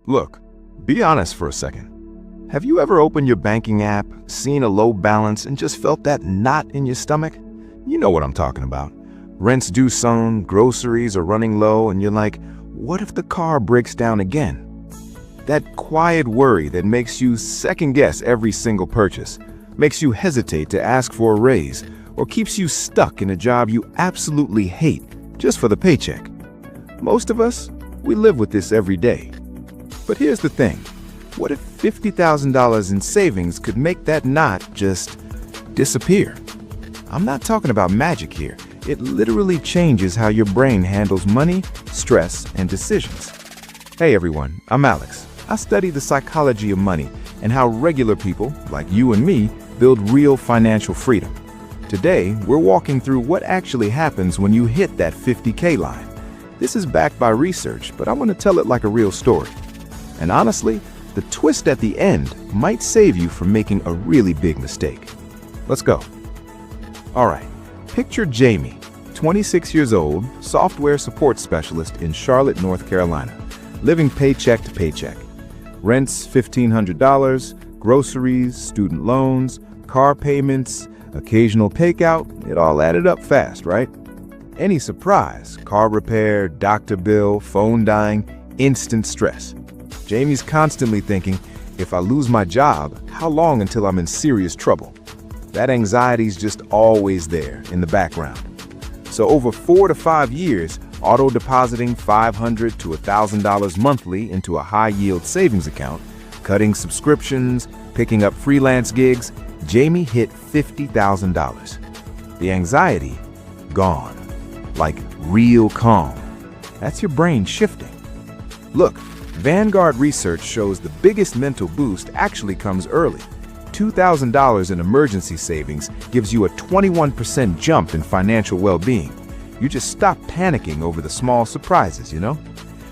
Look, be honest for a second. Have you ever opened your banking app, seen a low balance, and just felt that knot in your stomach? You know what I'm talking about. Rent's due soon, groceries are running low, and you're like, what if the car breaks down again? That quiet worry that makes you second-guess every single purchase, makes you hesitate to ask for a raise, or keeps you stuck in a job you absolutely hate just for the paycheck. Most of us, we live with this every day. But here's the thing. What if $50,000 in savings could make that knot just disappear? I'm not talking about magic here. It literally changes how your brain handles money, stress, and decisions. Hey everyone, I'm Alex. I study the psychology of money and how regular people, like you and me, build real financial freedom. Today, we're walking through what actually happens when you hit that 50K line. This is backed by research, but I want to tell it like a real story. And honestly, the twist at the end might save you from making a really big mistake. Let's go. All right, picture Jamie, 26 years old, software support specialist in Charlotte, North Carolina, living paycheck to paycheck. Rent's $1,500, groceries, student loans, car payments, occasional takeout, it all added up fast, right? Any surprise, car repair, doctor bill, phone dying, instant stress. Jamie's constantly thinking, if I lose my job, how long until I'm in serious trouble? That anxiety's just always there in the background. So over 4 to 5 years, auto-depositing $500 to $1,000 monthly into a high-yield savings account, cutting subscriptions, picking up freelance gigs, Jamie hit $50,000. The anxiety, gone. Like real calm. That's your brain shifting. Look, Vanguard research shows the biggest mental boost actually comes early. $2,000 in emergency savings gives you a 21% jump in financial well-being. You just stop panicking over the small surprises, you know?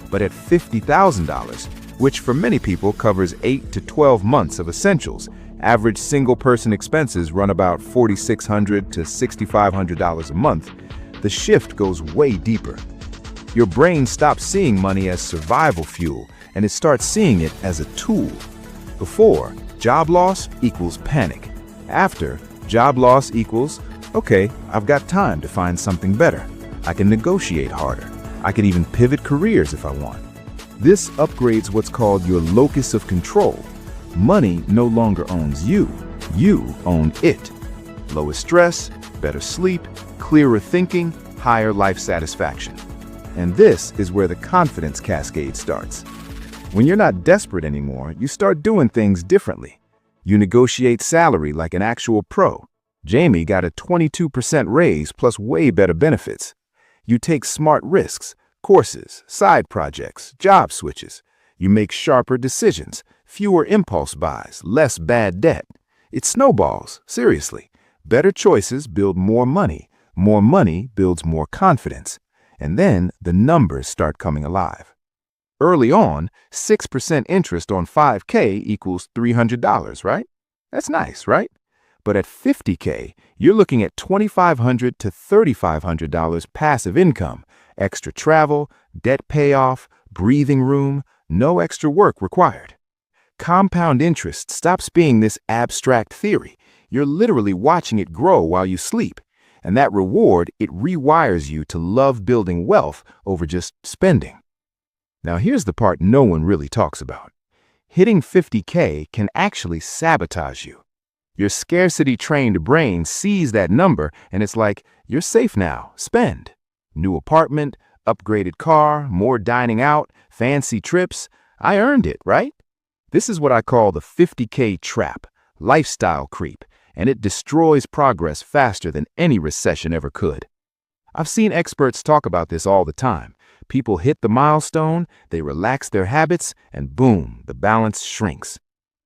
But at $50,000, which for many people covers 8 to 12 months of essentials, average single-person expenses run about $4,600 to $6,500 a month, the shift goes way deeper. Your brain stops seeing money as survival fuel, and it starts seeing it as a tool. Before, job loss equals panic. After, job loss equals, okay, I've got time to find something better. I can negotiate harder. I can even pivot careers if I want. This upgrades what's called your locus of control. Money no longer owns you. You own it. Lower stress, better sleep, clearer thinking, higher life satisfaction. And this is where the confidence cascade starts. When you're not desperate anymore, you start doing things differently. You negotiate salary like an actual pro. Jamie got a 22% raise plus way better benefits. You take smart risks, courses, side projects, job switches. You make sharper decisions, fewer impulse buys, less bad debt. It snowballs, seriously. Better choices build more money builds more confidence. And then the numbers start coming alive. Early on, 6% interest on $5K equals $300, right? That's nice, right? But at $50K, you're looking at $2,500 to $3,500 passive income, extra travel, debt payoff, breathing room, no extra work required. Compound interest stops being this abstract theory. You're literally watching it grow while you sleep. And that reward, it rewires you to love building wealth over just spending. Now here's the part no one really talks about. Hitting 50K can actually sabotage you. Your scarcity-trained brain sees that number and it's like, you're safe now, spend. New apartment, upgraded car, more dining out, fancy trips. I earned it, right? This is what I call the 50K trap, lifestyle creep, and it destroys progress faster than any recession ever could. I've seen experts talk about this all the time. People hit the milestone, they relax their habits, and boom, the balance shrinks.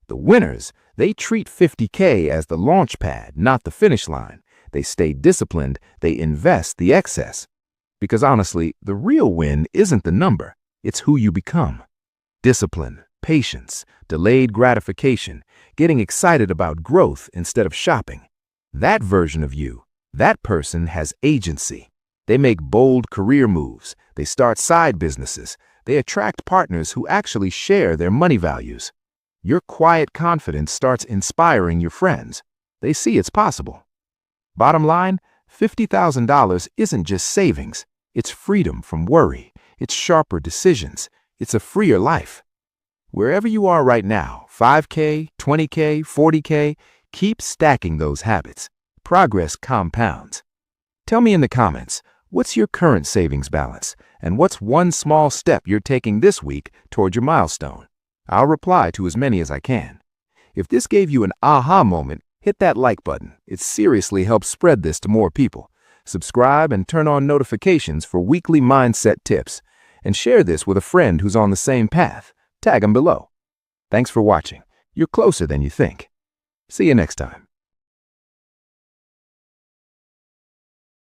The winners, they treat 50K as the launch pad, not the finish line. They stay disciplined, they invest the excess. Because honestly, the real win isn't the number, it's who you become. Discipline, patience, delayed gratification, getting excited about growth instead of shopping. That version of you, that person has agency. They make bold career moves. They start side businesses, They attract partners who actually share their money values. Your quiet confidence starts inspiring your friends. They see it's possible. Bottom line, $50,000 isn't just savings. It's freedom from worry. It's sharper decisions. It's a freer life. Wherever you are right now, 5K, 20K, 40K, keep stacking those habits. Progress compounds. Tell me in the comments, what's your current savings balance? And what's one small step you're taking this week toward your milestone? I'll reply to as many as I can. If this gave you an aha moment, hit that like button. It seriously helps spread this to more people. Subscribe and turn on notifications for weekly mindset tips. And share this with a friend who's on the same path. Tag them below. Thanks for watching. You're closer than you think. See you next time.